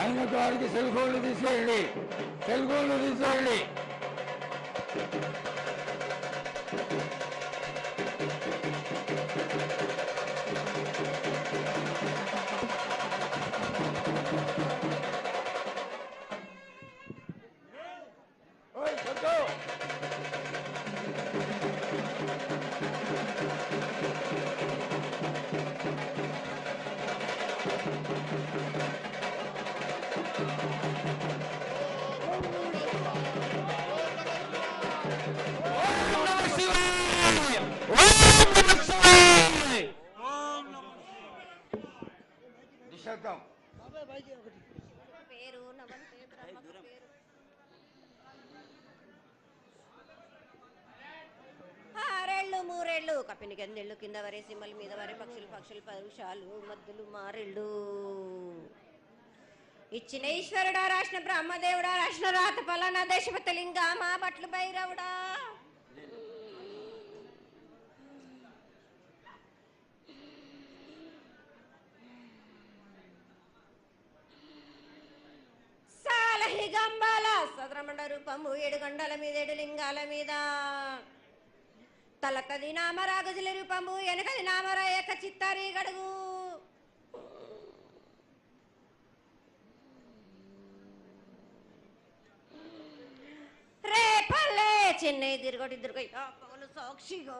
ఆయన గారికి సెల్ ఫోన్లు తీసేయండి, సెల్ ఫోన్లు తీసేయండి. మూరేళ్ళు కప్పిని గందెళ్ళు కింద వరే సింహల మీద వరే పక్షులు పరుషాలు మద్దులు మారెళ్ళు ఇచ్చిన ఈశ్వరుడా రాసిన బ్రహ్మదేవుడా రాసిన రాత పలానా దేశపతి లింగా మా బట్లు భైరవుడా సాలహి గంబాల సదరమండ రూపము 7 గండల మీద 7 లింగాల మీద తలకది నామరాగజుల రూపము వెనకది నామరా ఏక చిత్తారి గడుగు రేపల్లే చెన్నై తిరుగొట్టి పవను సాక్షిగా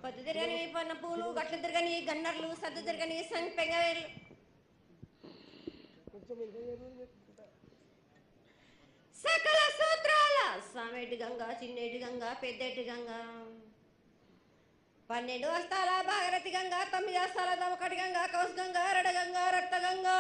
పద్దు తిరగని పన్న పూలు గట్లు తిరగని గన్నర్లు సద్దు తిరగని సంపెంగవేలు సకల సూత్రాల సామేటి గంగా చిన్నేటి గంగా పెద్దేటి గంగా 12 హస్తాల భాగరథి గంగా 9 హస్తాల దమకటి గంగా కౌస్ గంగా రడ గంగా రక్త గంగా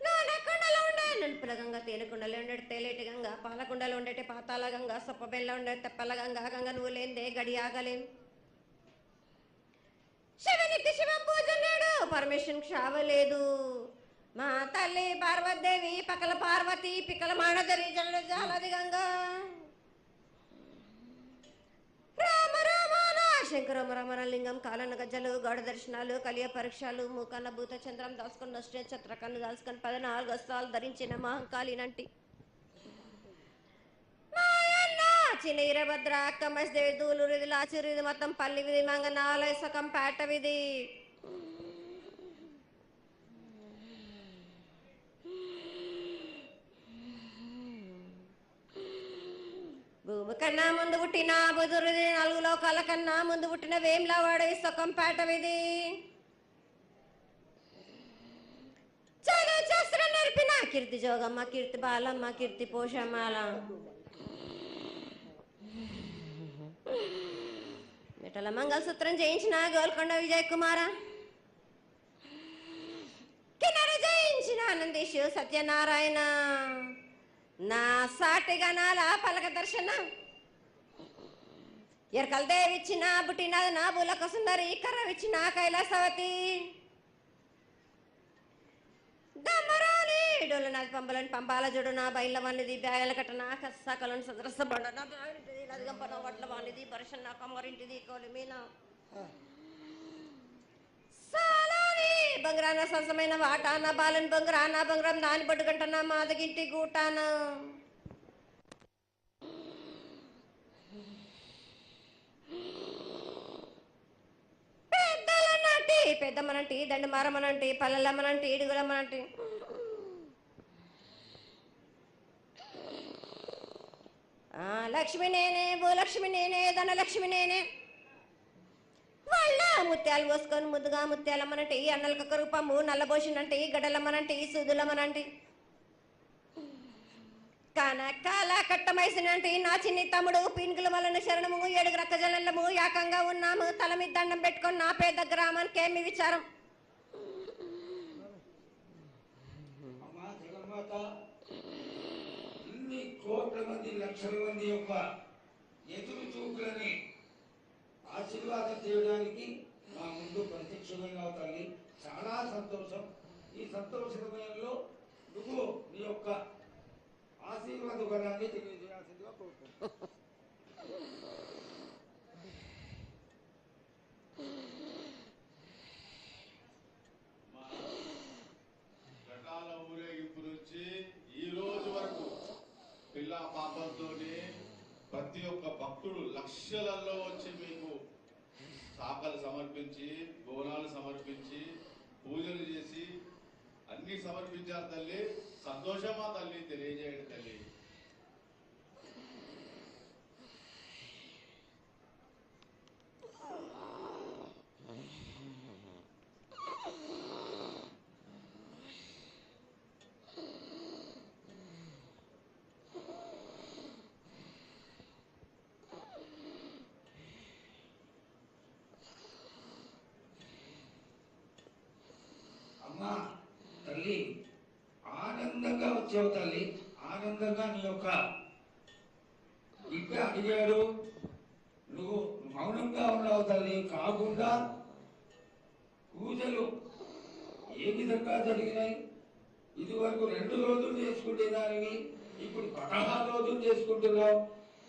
నానకుండలో ఉండే నలుపుల గంగా తేనెకుండలో ఉండే తేలేటి గంగా పాలకుండలో ఉండేటి పాతాల గంగా సొప్పబెల్ల ఉండే తెప్పల గంగా గంగ నువ్వు లేందే గడి ఆగలేం శివునికి శివం పూజ నేడు పరమేశ్వరుని క్షావలేదు మా తల్లి పార్వతీదేవి పకల పార్వతి పికల మానదరి జల జాలది గంగా రామ రామాన శంకర రమణ లింగం కాలన గజ్జలు గౌడ దర్శనాలు కలియ పరీక్షలు మూకన్న భూత చంద్రం దాసుకొని నష్ట ఛత్రకన్ను దాసుకొని 14 హస్తాలు ధరించిన మహంకాళినంటి చిన్న ఈరభద్ర అక్క మసిదేవి దూలూరు ఇది లాచూరు ఇది మొత్తం పల్లి విధి మంగనాలయ సకం పేట విధి భూమి కన్నా ముందు పుట్టిన బుధురుది 4 లోకాల కన్నా ముందు పుట్టిన వేమ్లవాడ సకం పేట విధి చదువు శాస్త్రం నేర్పిన కీర్తి జోగమ్మ కీర్తి బాలమ్మ కీర్తి పోషమాల మిఠల మంగళసూత్రం జయించిన గోల్కొండ విజయ్ కుమార కిన్నర జయించిన ఆనందీషు సత్యనారాయణ నా సాటి గణాల పలక దర్శన ఎరకల దేవిచ్చిన బుట్టినది నా బులక సుందరి కర్రవిచ్చిన కైలాసవతి దమ్మరాని డోలనాథ్ పంబలని పంపాల జోడు నా బయళ్ళ వానిది బ్యాగల కట్ట నా సకలను సదరస బండ నా బావింటిది నదిగంపన వడ్ల వానిది బర్షం నా కమ్మరింటిది కోలిమీన సాలాని బంగారాన సరసమైన వాటాన బాలని బంగారాన బంగారం దాని బొడ్డుగంట నా మాదగింటి గూటాన పెద్దలనంటి పెద్దమ్మనంటి దండు మారమ్మనంటి పల్లెలమ్మనంటి ఇడుగులమ్మనంటి లక్ష్మి నేనే భూలక్ష్మి నేనే ధనలక్ష్మి నేనే వాళ్ళ ముత్యాలు పోసుకొని ముద్దుగా ముత్యాలమ్మనంటే అన్నలకొక రూపము నల్లబోసినంటే గడలమ్మనంటే సూదులమ్మనంటే కాల కట్టమైసినంటే నా చిన్ని తమ్ముడు పీనుగుల వలన శరణము 7 రక్కజల్లము ఏకంగా ఉన్నాము తల మీద దండం పెట్టుకొని నా పేద గ్రామానికి ఏమి విచారం. ఇన్ని కోట్ల మంది లక్షల మంది యొక్క ఎదురు చూపులని ఆశీర్వాదం చేయడానికి మా ముందు ప్రత్యక్షమైన తల్లి చాలా సంతోషం. ఈ సంతోష సమయంలో నువ్వు నీ యొక్క ఆశీర్వాద వరాన్ని తెలియజేయాల్సిందిగా కోరుకుంటున్నాను. ఘటాల ఊరేగింపు నుంచి ఈ రోజు వరకు పిల్ల పాపంతోనే ప్రతి ఒక్క భక్తుడు లక్షలలో వచ్చి మీకు శాఖలు సమర్పించి బోనాలు సమర్పించి పూజలు చేసి అన్ని సమర్పించారు తల్లి. సంతోషమా తల్లి తెలియజేయండి తల్లి. అమ్మా తల్లి ఆనందంగా వచ్చావు తల్లి. ఆనందంగా నీ యొక్క బిడ్డ అడిగాడు, నువ్వు మౌనంగా ఉన్నావు తల్లి. కాకుండా పూజలు ఏ విధంగా జరిగినాయి? ఇదివరకు 2 రోజులు చేసుకునే దానివి ఇప్పుడు 16 రోజులు చేసుకుంటున్నావు.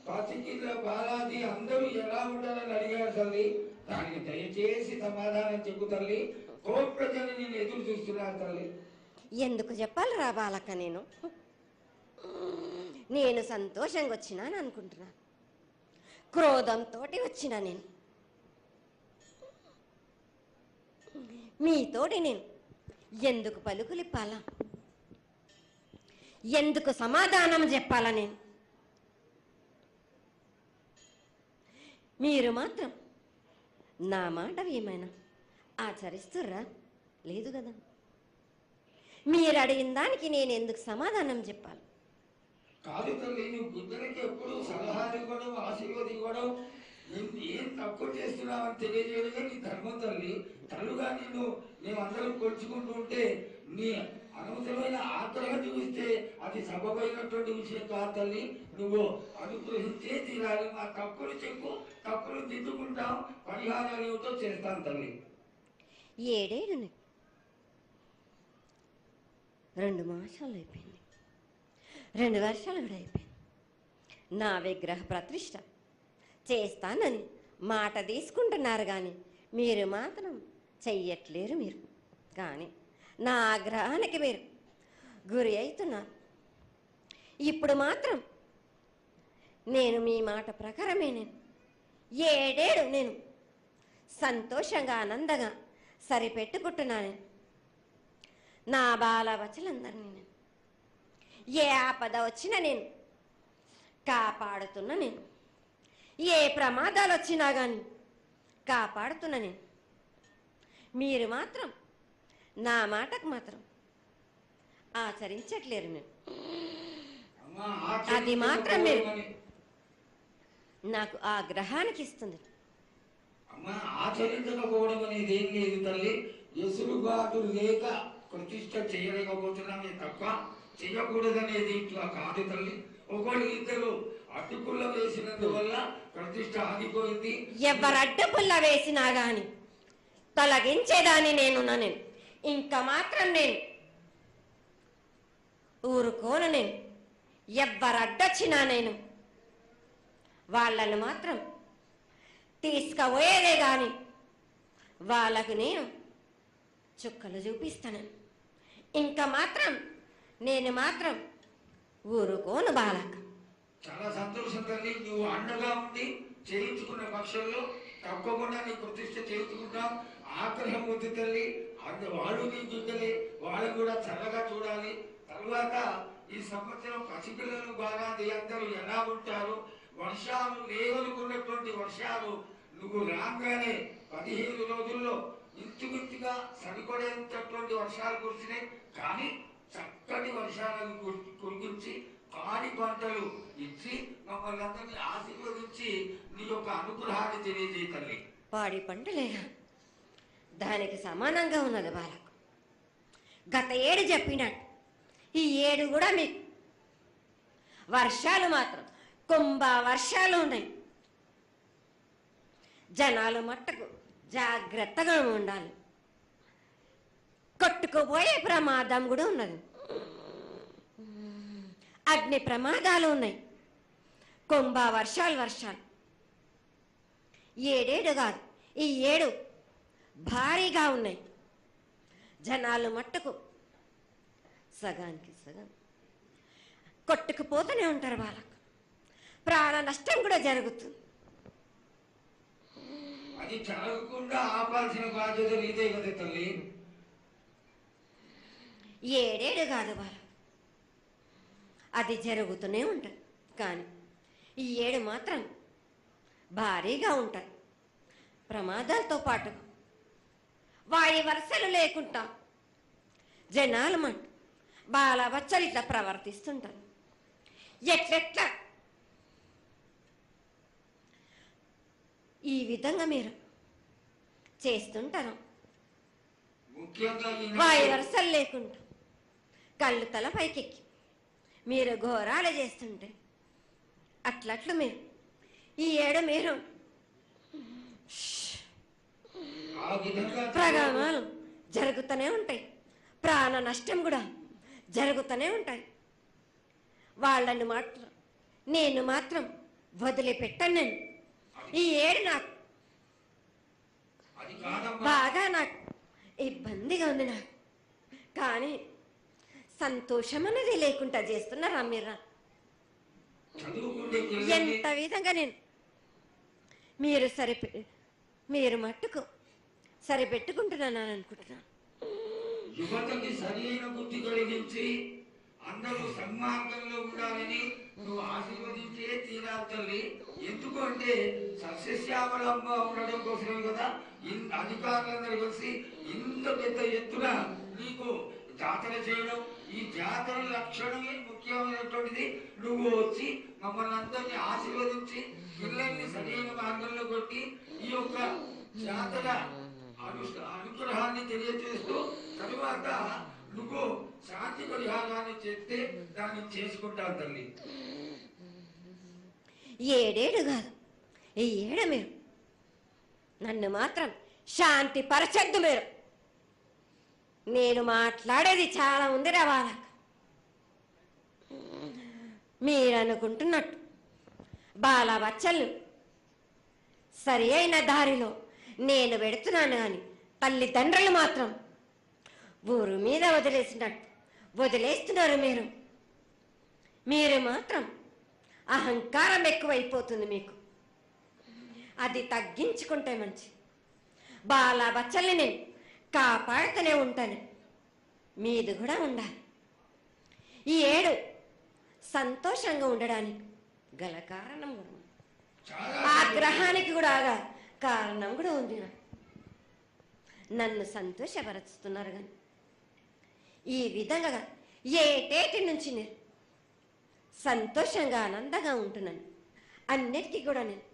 పసికిల బాలాజీ అందరూ ఎలా ఉండాలని అడిగారు తల్లి. దానికి దయచేసి సమాధానం చెప్పు తల్లి. కోట్ల జనం నేను ఎదురు చూస్తున్నారు తల్లి. ఎందుకు చెప్పాలిరా బాలక్క, నేను సంతోషంగా వచ్చినాను అనుకుంటున్నాను. క్రోధంతో వచ్చినా నేను మీతోటి నేను ఎందుకు పలుకులిప్పాలా, ఎందుకు సమాధానం చెప్పాలా? నేను మీరు మాత్రం నా మాట ఏమైనా ఆచరిస్తుర్రా? లేదు కదా. మీరు అడిగిన దానికి నేను ఎందుకు సమాధానం చెప్పాలి? కాదు తల్లి, నువ్వు బిడ్డలకి ఎప్పుడు సలహాలు ఇవ్వడం, ఆశీర్వాదం ఇవ్వడం, ఏం తక్కువ చేస్తున్నావని తెలియజేయడమే నీ ధర్మం తల్లి. తల్లుగా మేమందరం కొలుచుకుంటూ ఉంటే నీ అనవసరమైన ఆగ్రహం చూపిస్తే అది సబబైనటువంటి విషయం కాదు తల్లి. నువ్వు అనుగ్రహించే తీరాలి. మా తప్పులు చెప్పు, తప్పులు దిద్దుకుంటాం, పరిహారాలు ఏమిటో చేస్తాం తల్లి. 7 ఏళ్ళు 2 మాసాలు అయిపోయింది, 2 వర్షాలు కూడా అయిపోయింది. నా విగ్రహ ప్రతిష్ట చేస్తానని మాట తీసుకుంటున్నారు కానీ మీరు మాత్రం చెయ్యట్లేరు. మీరు కానీ నా ఆగ్రహానికి మీరు గురి అవుతున్నారు. ఇప్పుడు మాత్రం నేను మీ మాట ప్రకారమే 7 ఏళ్ళు నేను సంతోషంగా ఆనందంగా సరిపెట్టుకుంటున్నాను. నా బాల బచ్చలందరినీ నేను ఏ ఆపద వచ్చినా నేను కాపాడుతున్నా. నేను ఏ ప్రమాదాలు వచ్చినా కానీ కాపాడుతున్నా. నేను మీరు మాత్రం నా మాటకు మాత్రం ఆచరించట్లేరు. నేను అది మాత్రం మీరు నాకు ఆ గ్రహానికి ఇస్తుంది. ఆచరించకపోవడం అనేది ఏం లేదు తల్లి. ఎసురుబాటు లేక ప్రతిష్ట చేయలేకపోతున్నామే తప్ప చేయకూడదనేది ఇట్లా కాదు తల్లి. ఒకళ్ళు ఇద్దరు అడ్డుపుల్ల వేసినందువల్ల ప్రతిష్ట ఆగిపోయింది. ఎవరు అడ్డుపుల్ల వేసినా గాని తొలగించేదాన్ని నేను. ఇంకా మాత్రం నేను ఊరుకోను. నేను ఎవరు అడ్డొచ్చినా నేను వాళ్ళను మాత్రం తీసుకుపోయేదే గాని వాళ్ళకు నేను చుక్కలు చూపిస్తాను. ఇంకా మాత్రం నేను మాత్రం ఊరుకోను బాలక. చాలా సంతోషం తల్లి. నువ్వు అండగా ఉండి చేయించుకున్న పక్షంలో తప్పకుండా నీ ప్రతిష్ట చేయించుకుంటాం. ఆగ్రహం వద్దు తల్లి. వాళ్ళు నీ బిడ్డలే, వాళ్ళు కూడా చల్లగా చూడాలి. తర్వాత ఈ సంవత్సరం పసిపిల్లలు బాగా అందరూ ఎలా ఉంటారు, వర్షాలు లేవనుకున్నటువంటి వర్షాలు నువ్వు రాగానే 15 రోజుల్లో ఇంచుమించుగా సరిపడేటటువంటి వర్షాలు కురిసినాయి. కానీ చక్కటి వర్షాలను కురిపించి పాడి పంటలు ఇచ్చి మమ్మల్ని అందరినీ ఆశీర్వదించి నీ యొక్క అనుగ్రహాన్ని తెలియజేయ తల్లి. పాడి పంటలేగా దానికి సమానంగా ఉన్నది బాలకు. గత ఏడు చెప్పినట్టు ఈ ఏడు కూడా మీకు వర్షాలు మాత్రం కుంభ వర్షాలు ఉన్నాయి. జనాలు మట్టుకు జాగ్రత్తగా ఉండాలి. కొట్టుకుపోయే ప్రమాదం కూడా ఉన్నది. అగ్ని ప్రమాదాలు ఉన్నాయి. కుంభ వర్షాలు ఏడేడు కాదు, ఈ ఏడు భారీగా ఉన్నాయి. జనాలు మట్టుకు సగానికి సగం కొట్టుకుపోతూనే ఉంటారు. వాళ్ళకు ప్రాణ నష్టం కూడా జరుగుతుంది. అది జరగకుండా ఆపాల్సిన బాధ్యత నీదే కదా తల్లి. ఏడేడు కాదు వాళ్ళు, అది జరుగుతూనే ఉంటుంది. కానీ ఈ ఏడు మాత్రం భారీగా ఉంటాయి. ప్రమాదాలతో పాటు వాడి వరుసలు లేకుండా జనాలు మట్టు బాలబచ్చలు ఇట్లా ప్రవర్తిస్తుంటారు. ఎట్లెట్లా ఈ విధంగా మీరు చేస్తుంటారు. వాయి వరుసలు లేకుండా కళ్ళు తల పైకెక్కి మీరు ఘోరాలు చేస్తుంటే అట్లట్లు మీరు ఈ ఏడు మీరు ప్రమాదాలు జరుగుతూనే ఉంటాయి. ప్రాణ నష్టం కూడా జరుగుతూనే ఉంటాయి. వాళ్ళని మాత్రం నేను మాత్రం వదిలిపెట్టను. నేను ఈ ఏడు నాకు బాగా నాకు ఇబ్బందిగా ఉంది. నాకు కానీ సంతోషం అనేది లేకుండా చేస్తున్నారా మీరు? ఎంత విధంగా నేను మీరు మట్టుకు సరిపెట్టుకుంటున్నాను అనుకుంటున్నాను. యువతకి సరైన బుద్ధి కలిగించి అందరూ సన్మార్గంలో ఉండాలని నువ్వు ఆశీర్వదించే తీరాలి తల్లి. ఎందుకంటే సస్యశ్యామలంగా ఉండడం కోసమే కదా అధికారులందరూ కలిసి ఇంత పెద్ద ఎత్తున నీకు జాతర చేయడం. ఈ జాతర లక్షణమే ముఖ్యమైనటువంటిది. నువ్వు వచ్చి మమ్మల్ని అందరినీ ఆశీర్వదించి పిల్లల్ని సరైన మార్గంలో కొట్టి ఈ యొక్క జాతర అనుగ్రహాన్ని తెలియజేస్తూ తరువాత నువ్వు శాంతి పరిహారాన్ని చేస్తే దాన్ని చేసుకుంటావు తల్లి. ఏడేడు కాదు, ఈ ఏడు మీరు నన్ను మాత్రం శాంతి పరచద్దు. నేను మాట్లాడేది చాలా ఉంది వాళ్ళకు. మీరు అనుకుంటున్నట్టు బాలబచ్చలు సరి అయిన దారిలో నేను పెడుతున్నాను. కానీ తల్లిదండ్రులు మాత్రం ఊరు మీద వదిలేస్తున్నారు. మీరు మాత్రం అహంకారం ఎక్కువైపోతుంది మీకు. అది తగ్గించుకుంటే మంచి. బాలబచ్చల్ని నేను కాపాడుతూనే ఉంటాను. మీది కూడా ఉండాలి. ఈ ఏడు సంతోషంగా ఉండడానికి గల కారణం కూడా ఉంది. ఆగ్రహానికి కూడా కారణం కూడా ఉంది. నన్ను సంతోషపరుస్తున్నారు. కానీ ఈ విధంగా ఏటేటి నుంచి నేను సంతోషంగా ఆనందంగా ఉంటున్నాను. అన్నిటికీ కూడా నేను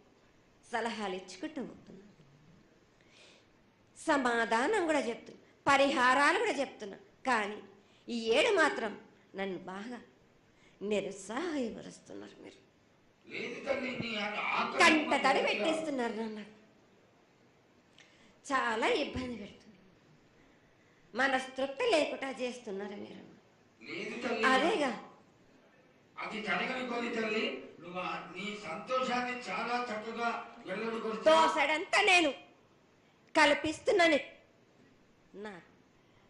సలహాలు ఇచ్చుకుంటూ పోతున్నాను. సమాధానం కూడా చెప్తున్నా, పరిహారాలు కూడా చెప్తున్నా. కానీ ఈ ఏడు మాత్రం నన్ను బాగా నిరుత్సాహపరుస్తున్నారు. మీరు కంట తడి పెట్టేస్తున్నారు. నన్ను చాలా ఇబ్బంది పెడుతున్నారు. మనస్తృప్తి లేకుండా చేస్తున్నారు మీరు. అదేగా అది జరగని కొని తల్లి. నువ్వు నీ సంతోషాన్ని చాలా చక్కగా దోసడంతా నేను కల్పిస్తున్నాను. నా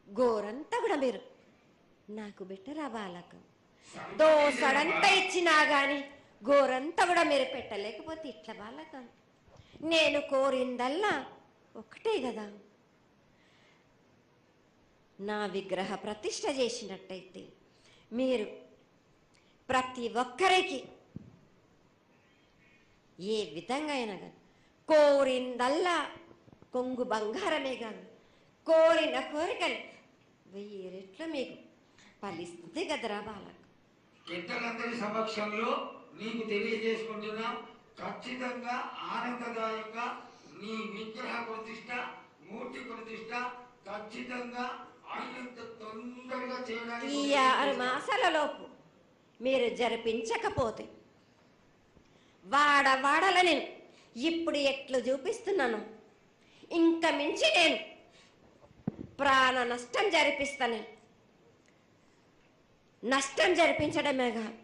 గోరంతా కూడా మీరు నాకు బెట్టరా బాలకు. దోసడంతా ఇచ్చినా గాని గోరంతా కూడా మీరు పెట్టలేకపోతే ఇట్లా బాలక. నేను కోరిందల్లా ఒకటే కదా, నా విగ్రహ ప్రతిష్ఠ చేసినట్టయితే మీరు ప్రతి ఒక్కరికి ఏ విధంగా అయినా కానీ కోరిందల్లా కొంగు బంగారమే కాదు, కోరిన కోరికలు 1000 రెట్లు మీకు ఫలిస్తుంది కదరా బాలక. పెద్దలందరి సమక్షంలో నీకు తెలియజేసుకుంటున్నాం, ఖచ్చితంగా ఆనందదాయంగా నీ విగ్రహ ప్రతిష్ట, మూర్తి ప్రతిష్ట ఖచ్చితంగా అయినంత తొందరగా ఈ చేయడానికి 6 మాసాల లోపు మీరు జరిపించకపోతే వాడవాడల నేను ఇప్పుడు ఎట్లు చూపిస్తున్నాను, ఇంక మించి నేను ప్రాణ నష్టం జరిపిస్తాను. నష్టం జరిపించడమే కాదు,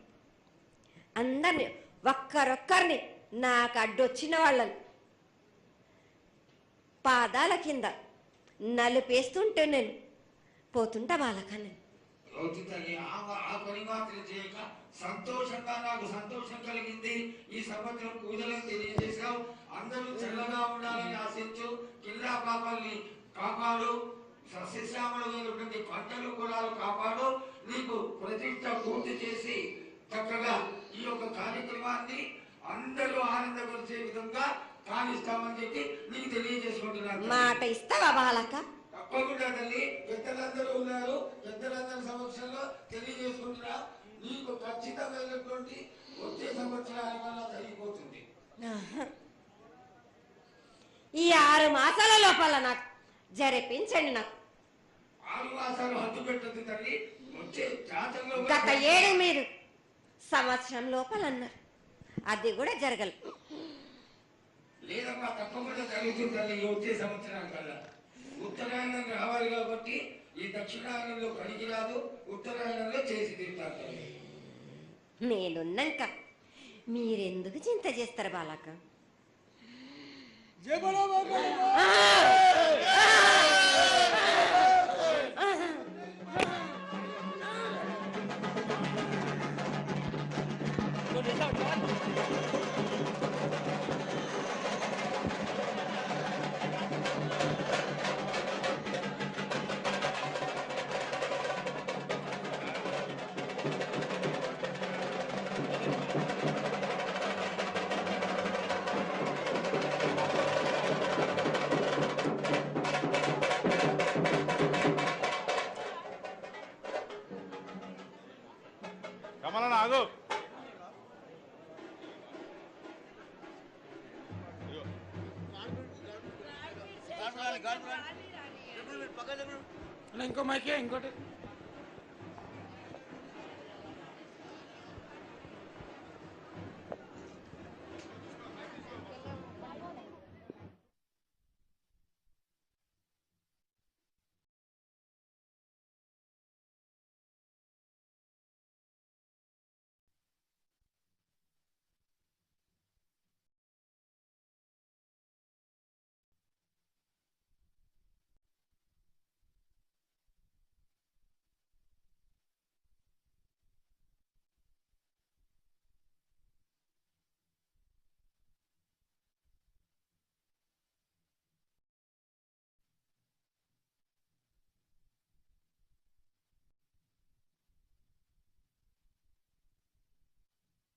అందరిని ఒక్కరొక్కరిని నాకు అడ్డొచ్చిన వాళ్ళని పాదాల కింద నలిపేస్తుంటే నేను పోతుంటా బాలకని. అవుతుందని ఆ పని మాత్రం చేయక సంతోషంగా నాకు సంతోషం కలిగింది. ఈ సంవత్సరం పూజలను తెలియజేశావు. అందరూ చల్లగా ఉండాలని ఆశించు. కిల్లా పాపాల్ని కాపాడు. సస్యశ్యామలమైనటువంటి పంటలు కులాలు కాపాడు. నీకు ప్రతిష్ట పూర్తి చేసి చక్కగా ఈ యొక్క కార్యక్రమాన్ని అందరూ ఆనందపరిచే విధంగా కానిస్తామని చెప్పి నీకు తెలియజేసుకుంటున్నాను. మాట ఇస్తావా బాలక? తప్పకుండా తల్లి. పెద్దలందరూ ఉన్నారు, పెద్దలందరి సమక్షంలో తెలియజేసుకుంటున్నా. నీకు ఖచ్చితమైనటువంటి వచ్చే సంవత్సరానికల్లా జరిగిపోతుంది. ఈ 6 మాసాల లోపల నాకు జరిపించండి. నాకు 6 మాసాలు హద్దు పెట్టదు తల్లి. వచ్చే జాతరలో గత 7 మీరు సంవత్సరం లోపల అన్నారు, అది కూడా జరగలేదు. లేదమ్మా, తప్పకుండా జరుగుతుంది తల్లి. వచ్చే సంవత్సరానికల్లా ఉత్తరాయణం రావాలి కాబట్టి ఈ దక్షిణాయనంలో పనికి రాదు, ఉత్తరాయణంలో చేసి తీరుతారు. నేనున్నాక మీరెందుకు చింత చేస్తారు బాలక? కమలన్న ఆగు. ఇంకో మైకే ఇంకోటి